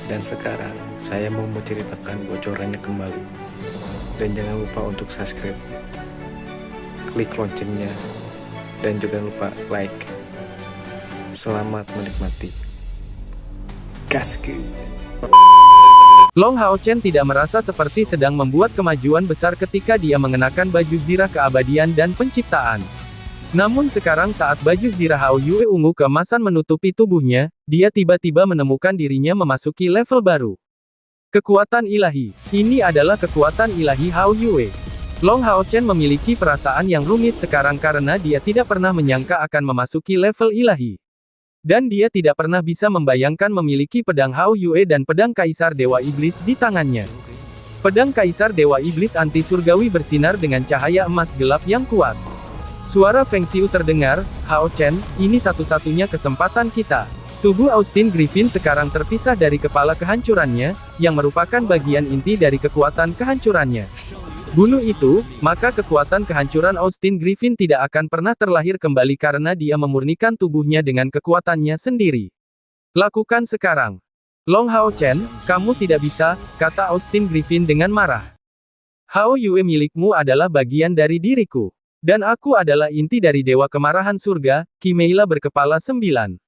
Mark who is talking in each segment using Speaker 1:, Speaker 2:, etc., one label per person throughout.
Speaker 1: Dan sekarang saya mau menceritakan bocorannya kembali. Dan jangan lupa untuk subscribe, klik loncengnya, dan juga lupa like. Selamat menikmati. Gaskeun.
Speaker 2: Long Hao Chen tidak merasa seperti sedang membuat kemajuan besar ketika dia mengenakan baju zirah keabadian dan penciptaan. Namun sekarang saat baju zirah Hao Yue ungu keemasan menutupi tubuhnya, dia tiba-tiba menemukan dirinya memasuki level baru. Kekuatan ilahi. Ini adalah kekuatan ilahi Hao Yue. Long Hao Chen memiliki perasaan yang rumit sekarang karena dia tidak pernah menyangka akan memasuki level ilahi. Dan dia tidak pernah bisa membayangkan memiliki pedang Hao Yue dan pedang Kaisar Dewa Iblis di tangannya. Pedang Kaisar Dewa Iblis anti surgawi bersinar dengan cahaya emas gelap yang kuat. Suara Feng Xiu terdengar, "Hao Chen, ini satu-satunya kesempatan kita." Tubuh Austin Griffin sekarang terpisah dari kepala kehancurannya, yang merupakan bagian inti dari kekuatan kehancurannya. Bunuh itu, maka kekuatan kehancuran Austin Griffin tidak akan pernah terlahir kembali karena dia memurnikan tubuhnya dengan kekuatannya sendiri. Lakukan sekarang. Long Hao Chen, kamu tidak bisa, kata Austin Griffin dengan marah. Hao Yue milikmu adalah bagian dari diriku. Dan aku adalah inti dari Dewa Kemarahan Surga, Kimeila berkepala 9.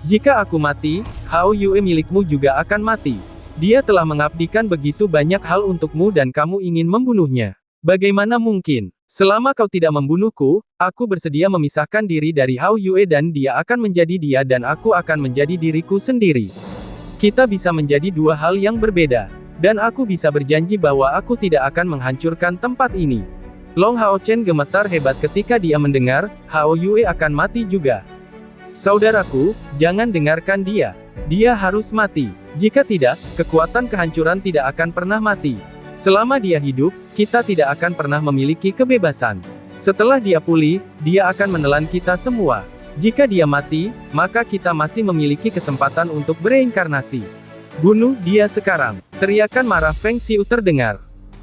Speaker 2: Jika aku mati, Hao Yue milikmu juga akan mati. Dia telah mengabdikan begitu banyak hal untukmu dan kamu ingin membunuhnya. Bagaimana mungkin? Selama kau tidak membunuhku, aku bersedia memisahkan diri dari Hao Yue dan dia akan menjadi dia dan aku akan menjadi diriku sendiri. Kita bisa menjadi dua hal yang berbeda. Dan aku bisa berjanji bahwa aku tidak akan menghancurkan tempat ini. Long Hao Chen gemetar hebat ketika dia mendengar, Hao Yue akan mati juga. Saudaraku, jangan dengarkan dia. Dia harus mati. Jika tidak, kekuatan kehancuran tidak akan pernah mati. Selama dia hidup, kita tidak akan pernah memiliki kebebasan. Setelah dia pulih, dia akan menelan kita semua. Jika dia mati, maka kita masih memiliki kesempatan untuk bereinkarnasi. Bunuh dia sekarang. Teriakan marah Feng Xiu terdengar.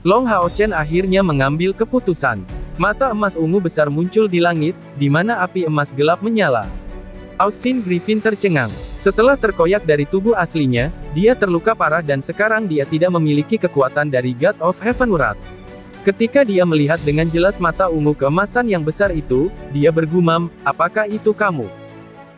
Speaker 2: Long Hao Chen akhirnya mengambil keputusan. Mata emas ungu besar muncul di langit, di mana api emas gelap menyala. Austin Griffin tercengang. Setelah terkoyak dari tubuh aslinya, dia terluka parah dan sekarang dia tidak memiliki kekuatan dari God of Heaven Wrath. Ketika dia melihat dengan jelas mata ungu keemasan yang besar itu, dia bergumam, apakah itu kamu?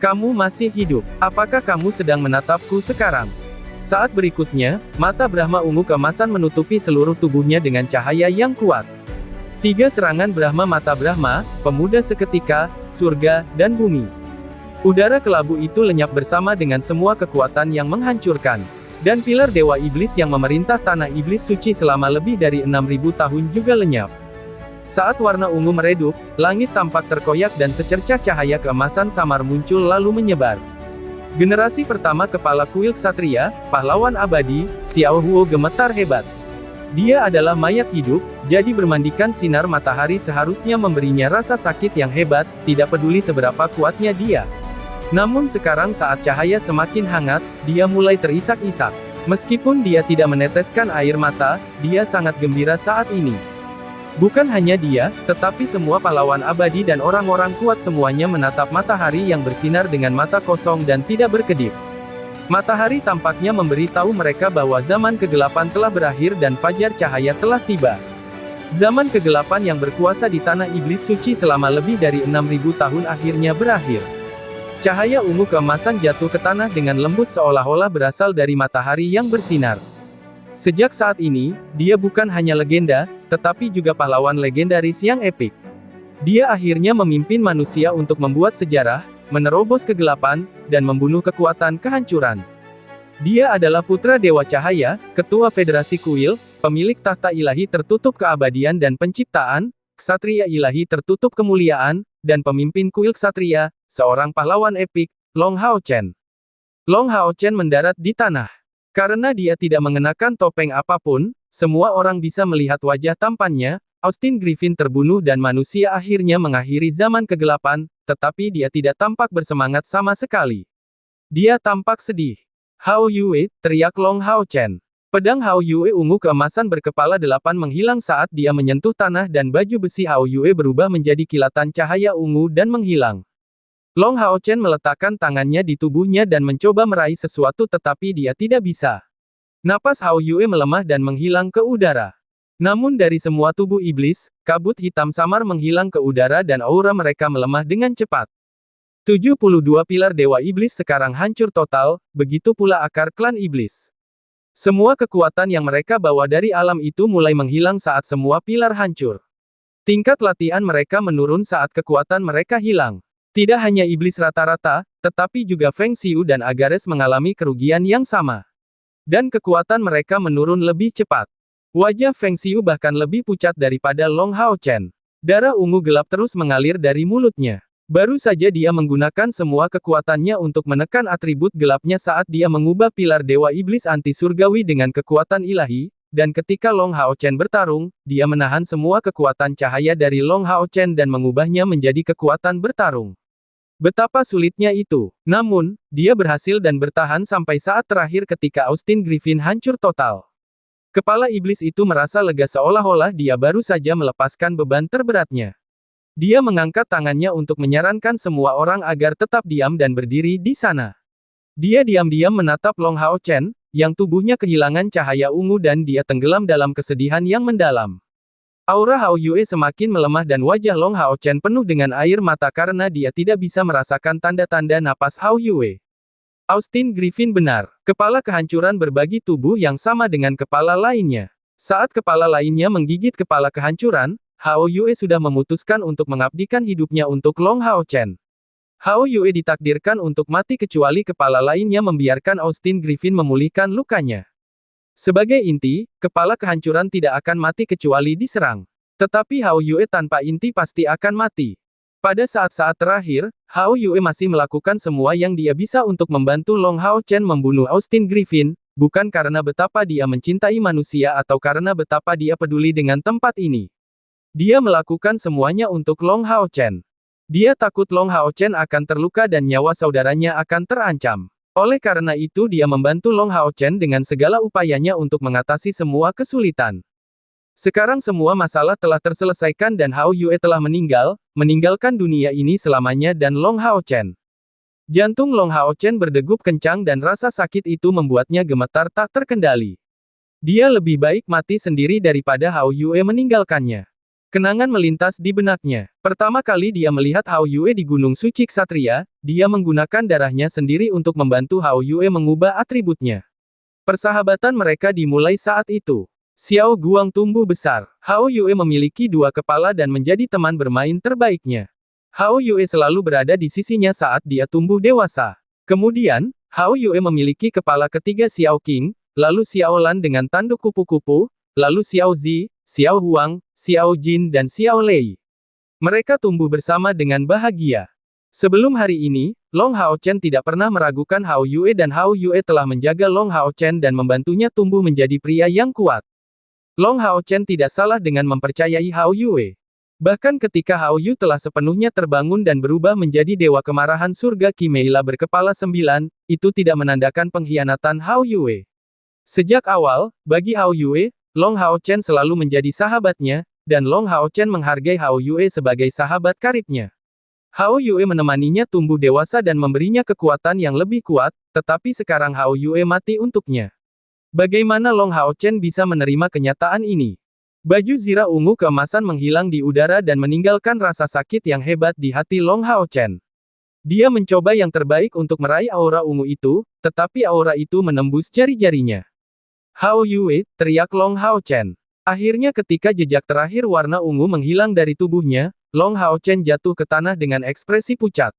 Speaker 2: Kamu masih hidup. Apakah kamu sedang menatapku sekarang? Saat berikutnya, mata Brahma ungu keemasan menutupi seluruh tubuhnya dengan cahaya yang kuat. 3 serangan Brahma mata Brahma, pemuda seketika, surga, dan bumi. Udara kelabu itu lenyap bersama dengan semua kekuatan yang menghancurkan. Dan pilar Dewa Iblis yang memerintah tanah iblis suci selama lebih dari 6.000 tahun juga lenyap. Saat warna ungu meredup, langit tampak terkoyak dan secercah cahaya keemasan samar muncul lalu menyebar. Generasi pertama kepala kuil ksatria, pahlawan abadi, Xiao Huo gemetar hebat. Dia adalah mayat hidup, jadi bermandikan sinar matahari seharusnya memberinya rasa sakit yang hebat, tidak peduli seberapa kuatnya dia. Namun sekarang saat cahaya semakin hangat, dia mulai terisak-isak. Meskipun dia tidak meneteskan air mata, dia sangat gembira saat ini. Bukan hanya dia, tetapi semua pahlawan abadi dan orang-orang kuat semuanya menatap matahari yang bersinar dengan mata kosong dan tidak berkedip. Matahari tampaknya memberitahu mereka bahwa zaman kegelapan telah berakhir dan fajar cahaya telah tiba. Zaman kegelapan yang berkuasa di tanah iblis suci selama lebih dari 6.000 tahun akhirnya berakhir. Cahaya ungu keemasan jatuh ke tanah dengan lembut seolah-olah berasal dari matahari yang bersinar. Sejak saat ini, dia bukan hanya legenda, tetapi juga pahlawan legendaris yang epik. Dia akhirnya memimpin manusia untuk membuat sejarah, menerobos kegelapan, dan membunuh kekuatan kehancuran. Dia adalah putra Dewa Cahaya, ketua Federasi Kuil, pemilik tahta ilahi tertutup keabadian dan penciptaan, ksatria ilahi tertutup kemuliaan, dan pemimpin kuil ksatria, seorang pahlawan epik, Long Hao Chen. Long Hao Chen mendarat di tanah. Karena dia tidak mengenakan topeng apapun, semua orang bisa melihat wajah tampannya. Austin Griffin terbunuh dan manusia akhirnya mengakhiri zaman kegelapan, tetapi dia tidak tampak bersemangat sama sekali. Dia tampak sedih. Hao Yue, teriak Long Hao Chen. Pedang Hao Yue ungu keemasan berkepala 8 menghilang saat dia menyentuh tanah dan baju besi Hao Yue berubah menjadi kilatan cahaya ungu dan menghilang. Long Hao Chen meletakkan tangannya di tubuhnya dan mencoba meraih sesuatu tetapi dia tidak bisa. Napas Hao Yue melemah dan menghilang ke udara. Namun dari semua tubuh iblis, kabut hitam samar menghilang ke udara dan aura mereka melemah dengan cepat. 72 pilar Dewa Iblis sekarang hancur total, begitu pula akar klan iblis. Semua kekuatan yang mereka bawa dari alam itu mulai menghilang saat semua pilar hancur. Tingkat latihan mereka menurun saat kekuatan mereka hilang. Tidak hanya iblis rata-rata, tetapi juga Feng Xiu dan Agares mengalami kerugian yang sama. Dan kekuatan mereka menurun lebih cepat. Wajah Feng Xiu bahkan lebih pucat daripada Long Hao Chen. Darah ungu gelap terus mengalir dari mulutnya. Baru saja dia menggunakan semua kekuatannya untuk menekan atribut gelapnya saat dia mengubah pilar Dewa Iblis anti surgawi dengan kekuatan ilahi, dan ketika Long Hao Chen bertarung, dia menahan semua kekuatan cahaya dari Long Hao Chen dan mengubahnya menjadi kekuatan bertarung. Betapa sulitnya itu. Namun, dia berhasil dan bertahan sampai saat terakhir ketika Austin Griffin hancur total. Kepala iblis itu merasa lega seolah-olah dia baru saja melepaskan beban terberatnya. Dia mengangkat tangannya untuk menyarankan semua orang agar tetap diam dan berdiri di sana. Dia diam-diam menatap Long Hao Chen, yang tubuhnya kehilangan cahaya ungu dan dia tenggelam dalam kesedihan yang mendalam. Aura Hao Yue semakin melemah dan wajah Long Hao Chen penuh dengan air mata karena dia tidak bisa merasakan tanda-tanda napas Hao Yue. Austin Griffin benar. Kepala kehancuran berbagi tubuh yang sama dengan kepala lainnya. Saat kepala lainnya menggigit kepala kehancuran, Hao Yue sudah memutuskan untuk mengabdikan hidupnya untuk Long Hao Chen. Hao Yue ditakdirkan untuk mati kecuali kepala lainnya membiarkan Austin Griffin memulihkan lukanya. Sebagai inti, kepala kehancuran tidak akan mati kecuali diserang. Tetapi Hao Yue tanpa inti pasti akan mati. Pada saat-saat terakhir, Hao Yue masih melakukan semua yang dia bisa untuk membantu Long Hao Chen membunuh Austin Griffin, bukan karena betapa dia mencintai manusia atau karena betapa dia peduli dengan tempat ini. Dia melakukan semuanya untuk Long Hao Chen. Dia takut Long Hao Chen akan terluka dan nyawa saudaranya akan terancam. Oleh karena itu dia membantu Long Hao Chen dengan segala upayanya untuk mengatasi semua kesulitan. Sekarang semua masalah telah terselesaikan dan Hao Yue telah meninggalkan dunia ini selamanya dan Long Hao Chen. Jantung Long Hao Chen berdegup kencang dan rasa sakit itu membuatnya gemetar tak terkendali. Dia lebih baik mati sendiri daripada Hao Yue meninggalkannya. Kenangan melintas di benaknya. Pertama kali dia melihat Hao Yue di Gunung Suci Ksatria, dia menggunakan darahnya sendiri untuk membantu Hao Yue mengubah atributnya. Persahabatan mereka dimulai saat itu. Xiao Guang tumbuh besar. Hao Yue memiliki dua kepala dan menjadi teman bermain terbaiknya. Hao Yue selalu berada di sisinya saat dia tumbuh dewasa. Kemudian, Hao Yue memiliki kepala ketiga Xiao Qing, lalu Xiao Lan dengan tanduk kupu-kupu, lalu Xiao Zi, Xiao Huang, Xiao Jin dan Xiao Lei. Mereka tumbuh bersama dengan bahagia. Sebelum hari ini, Long Hao Chen tidak pernah meragukan Hao Yue dan Hao Yue telah menjaga Long Hao Chen dan membantunya tumbuh menjadi pria yang kuat. Long Hao Chen tidak salah dengan mempercayai Hao Yue. Bahkan ketika Hao Yu telah sepenuhnya terbangun dan berubah menjadi dewa kemarahan surga Kimeila berkepala 9, itu tidak menandakan pengkhianatan Hao Yue. Sejak awal, bagi Hao Yue, Long Hao Chen selalu menjadi sahabatnya, dan Long Hao Chen menghargai Hao Yue sebagai sahabat karibnya. Hao Yue menemaninya tumbuh dewasa dan memberinya kekuatan yang lebih kuat, tetapi sekarang Hao Yue mati untuknya. Bagaimana Long Hao Chen bisa menerima kenyataan ini? Baju zirah ungu keemasan menghilang di udara dan meninggalkan rasa sakit yang hebat di hati Long Hao Chen. Dia mencoba yang terbaik untuk meraih aura ungu itu, tetapi aura itu menembus jari-jarinya. Hao Yue, teriak Long Hao Chen. Akhirnya ketika jejak terakhir warna ungu menghilang dari tubuhnya, Long Hao Chen jatuh ke tanah dengan ekspresi pucat.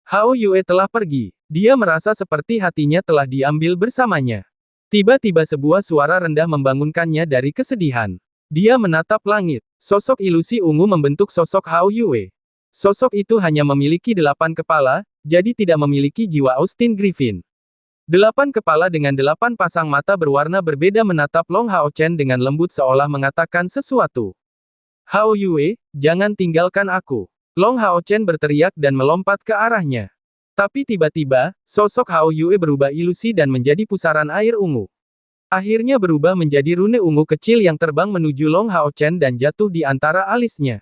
Speaker 2: Hao Yue telah pergi. Dia merasa seperti hatinya telah diambil bersamanya. Tiba-tiba sebuah suara rendah membangunkannya dari kesedihan. Dia menatap langit. Sosok ilusi ungu membentuk sosok Hao Yue. Sosok itu hanya memiliki 8 kepala, jadi tidak memiliki jiwa Austin Griffin. 8 kepala dengan 8 pasang mata berwarna berbeda menatap Long Hao Chen dengan lembut seolah mengatakan sesuatu. Hao Yue, jangan tinggalkan aku. Long Hao Chen berteriak dan melompat ke arahnya. Tapi tiba-tiba, sosok Hao Yue berubah ilusi dan menjadi pusaran air ungu. Akhirnya berubah menjadi rune ungu kecil yang terbang menuju Long Hao Chen dan jatuh di antara alisnya.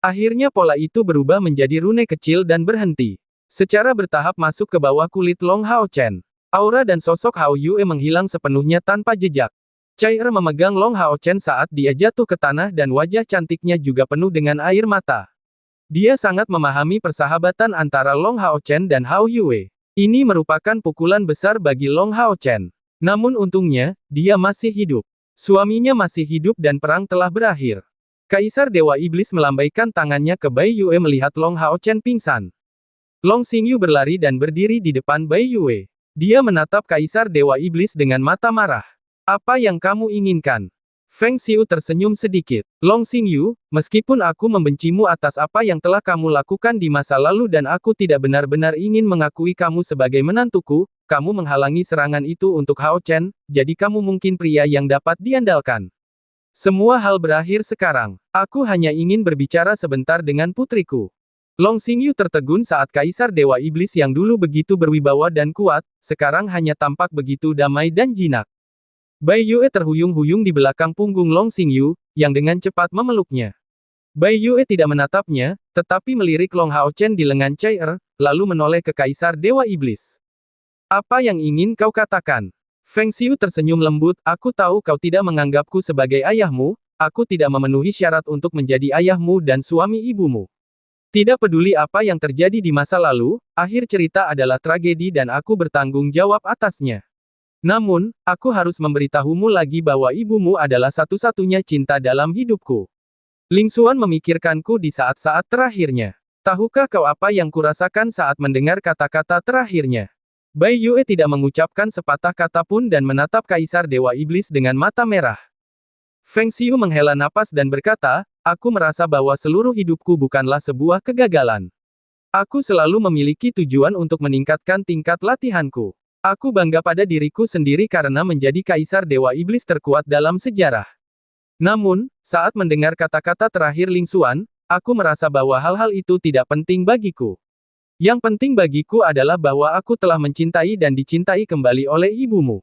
Speaker 2: Akhirnya pola itu berubah menjadi rune kecil dan berhenti. Secara bertahap masuk ke bawah kulit Long Hao Chen. Aura dan sosok Hao Yue menghilang sepenuhnya tanpa jejak. Chai Er memegang Long Hao Chen saat dia jatuh ke tanah dan wajah cantiknya juga penuh dengan air mata. Dia sangat memahami persahabatan antara Long Hao Chen dan Hao Yue. Ini merupakan pukulan besar bagi Long Hao Chen. Namun untungnya, dia masih hidup. Suaminya masih hidup dan perang telah berakhir. Kaisar Dewa Iblis melambaikan tangannya ke Bai Yue melihat Long Hao Chen pingsan. Long Xingyu berlari dan berdiri di depan Bai Yue. Dia menatap Kaisar Dewa Iblis dengan mata marah. Apa yang kamu inginkan? Feng Xiu tersenyum sedikit. Long Xingyu, meskipun aku membencimu atas apa yang telah kamu lakukan di masa lalu dan aku tidak benar-benar ingin mengakui kamu sebagai menantuku, kamu menghalangi serangan itu untuk Hao Chen, jadi kamu mungkin pria yang dapat diandalkan. Semua hal berakhir sekarang. Aku hanya ingin berbicara sebentar dengan putriku. Long Xingyu tertegun saat Kaisar Dewa Iblis yang dulu begitu berwibawa dan kuat, sekarang hanya tampak begitu damai dan jinak. Bai Yue terhuyung-huyung di belakang punggung Long Xingyu, yang dengan cepat memeluknya. Bai Yue tidak menatapnya, tetapi melirik Long Hao Chen di lengan Chai Er, lalu menoleh ke Kaisar Dewa Iblis. Apa yang ingin kau katakan? Feng Xiu tersenyum lembut, aku tahu kau tidak menganggapku sebagai ayahmu, aku tidak memenuhi syarat untuk menjadi ayahmu dan suami ibumu. Tidak peduli apa yang terjadi di masa lalu, akhir cerita adalah tragedi dan aku bertanggung jawab atasnya. Namun, aku harus memberitahumu lagi bahwa ibumu adalah satu-satunya cinta dalam hidupku. Ling Xuan memikirkanku di saat-saat terakhirnya. Tahukah kau apa yang kurasakan saat mendengar kata-kata terakhirnya? Bai Yue tidak mengucapkan sepatah kata pun dan menatap Kaisar Dewa Iblis dengan mata merah. Feng Xiu menghela napas dan berkata, aku merasa bahwa seluruh hidupku bukanlah sebuah kegagalan. Aku selalu memiliki tujuan untuk meningkatkan tingkat latihanku. Aku bangga pada diriku sendiri karena menjadi Kaisar Dewa Iblis terkuat dalam sejarah. Namun, saat mendengar kata-kata terakhir Ling Xuan, aku merasa bahwa hal-hal itu tidak penting bagiku. Yang penting bagiku adalah bahwa aku telah mencintai dan dicintai kembali oleh ibumu.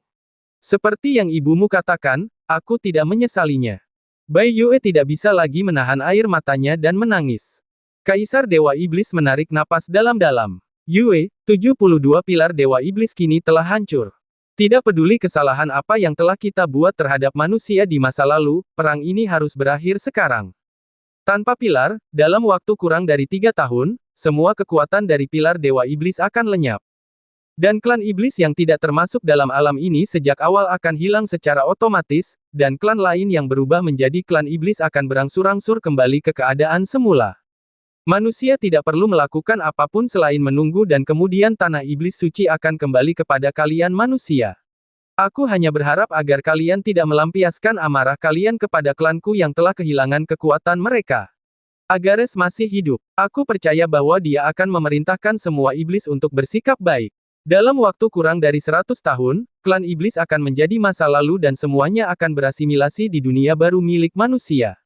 Speaker 2: Seperti yang ibumu katakan, aku tidak menyesalinya. Bai Yue tidak bisa lagi menahan air matanya dan menangis. Kaisar Dewa Iblis menarik napas dalam-dalam. Yue, 72 pilar Dewa Iblis kini telah hancur. Tidak peduli kesalahan apa yang telah kita buat terhadap manusia di masa lalu, perang ini harus berakhir sekarang. Tanpa pilar, dalam waktu kurang dari 3 tahun, semua kekuatan dari pilar Dewa Iblis akan lenyap. Dan klan iblis yang tidak termasuk dalam alam ini sejak awal akan hilang secara otomatis, dan klan lain yang berubah menjadi klan iblis akan berangsur-angsur kembali ke keadaan semula. Manusia tidak perlu melakukan apapun selain menunggu dan kemudian tanah iblis suci akan kembali kepada kalian manusia. Aku hanya berharap agar kalian tidak melampiaskan amarah kalian kepada klanku yang telah kehilangan kekuatan mereka. Agares masih hidup. Aku percaya bahwa dia akan memerintahkan semua iblis untuk bersikap baik. Dalam waktu kurang dari 100 tahun, klan iblis akan menjadi masa lalu dan semuanya akan berasimilasi di dunia baru milik manusia.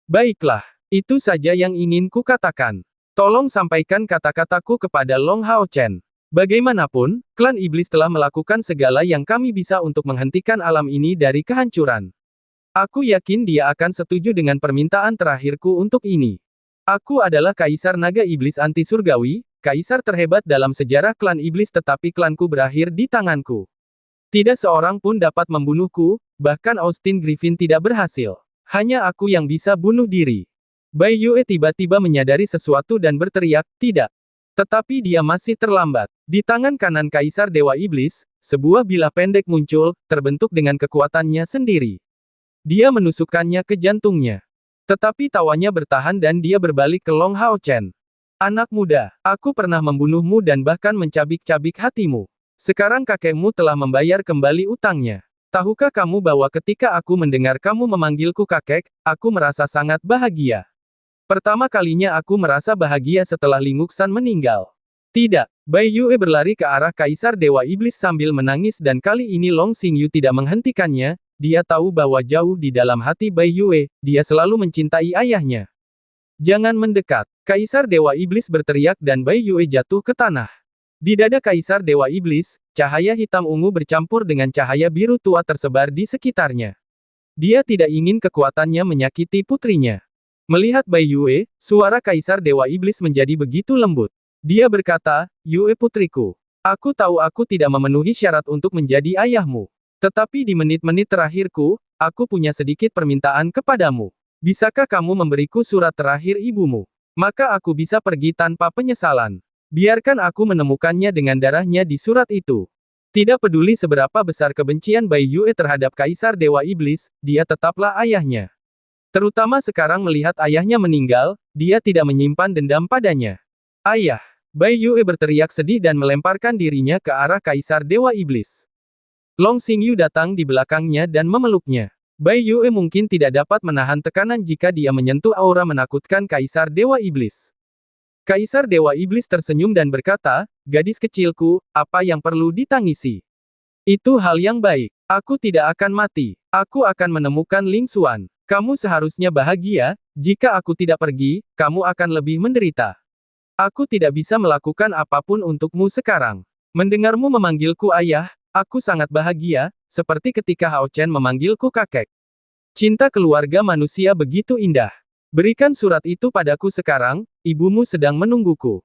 Speaker 2: Baiklah. Itu saja yang ingin ku katakan. Tolong sampaikan kata-kataku kepada Long Hao Chen. Bagaimanapun, klan iblis telah melakukan segala yang kami bisa untuk menghentikan alam ini dari kehancuran. Aku yakin dia akan setuju dengan permintaan terakhirku untuk ini. Aku adalah Kaisar Naga Iblis Anti Surgawi, Kaisar terhebat dalam sejarah klan iblis tetapi klanku berakhir di tanganku. Tidak seorang pun dapat membunuhku, bahkan Austin Griffin tidak berhasil. Hanya aku yang bisa bunuh diri. Bai Yue tiba-tiba menyadari sesuatu dan berteriak, tidak. Tetapi dia masih terlambat. Di tangan kanan Kaisar Dewa Iblis, sebuah bilah pendek muncul, terbentuk dengan kekuatannya sendiri. Dia menusukkannya ke jantungnya. Tetapi tawanya bertahan dan dia berbalik ke Long Hao Chen. Anak muda, aku pernah membunuhmu dan bahkan mencabik-cabik hatimu. Sekarang kakekmu telah membayar kembali utangnya. Tahukah kamu bahwa ketika aku mendengar kamu memanggilku kakek, aku merasa sangat bahagia. Pertama kalinya aku merasa bahagia setelah Ling Wuxan meninggal. Tidak, Bai Yue berlari ke arah Kaisar Dewa Iblis sambil menangis dan kali ini Long Xingyu tidak menghentikannya, dia tahu bahwa jauh di dalam hati Bai Yue, dia selalu mencintai ayahnya. Jangan mendekat, Kaisar Dewa Iblis berteriak dan Bai Yue jatuh ke tanah. Di dada Kaisar Dewa Iblis, cahaya hitam ungu bercampur dengan cahaya biru tua tersebar di sekitarnya. Dia tidak ingin kekuatannya menyakiti putrinya. Melihat Bai Yue, suara Kaisar Dewa Iblis menjadi begitu lembut. Dia berkata, Yue putriku. Aku tahu aku tidak memenuhi syarat untuk menjadi ayahmu. Tetapi di menit-menit terakhirku, aku punya sedikit permintaan kepadamu. Bisakah kamu memberiku surat terakhir ibumu? Maka aku bisa pergi tanpa penyesalan. Biarkan aku menemukannya dengan darahnya di surat itu. Tidak peduli seberapa besar kebencian Bai Yue terhadap Kaisar Dewa Iblis, dia tetaplah ayahnya. Terutama sekarang melihat ayahnya meninggal, dia tidak menyimpan dendam padanya. Ayah! Bai Yue berteriak sedih dan melemparkan dirinya ke arah Kaisar Dewa Iblis. Long Xingyu datang di belakangnya dan memeluknya. Bai Yue mungkin tidak dapat menahan tekanan jika dia menyentuh aura menakutkan Kaisar Dewa Iblis. Kaisar Dewa Iblis tersenyum dan berkata, "Gadis kecilku, apa yang perlu ditangisi? Itu hal yang baik. Aku tidak akan mati. Aku akan menemukan Ling Xuan. Kamu seharusnya bahagia, jika aku tidak pergi, kamu akan lebih menderita. Aku tidak bisa melakukan apapun untukmu sekarang. Mendengarmu memanggilku ayah, aku sangat bahagia, seperti ketika Hao Chen memanggilku kakek. Cinta keluarga manusia begitu indah. Berikan surat itu padaku sekarang, ibumu sedang menungguku."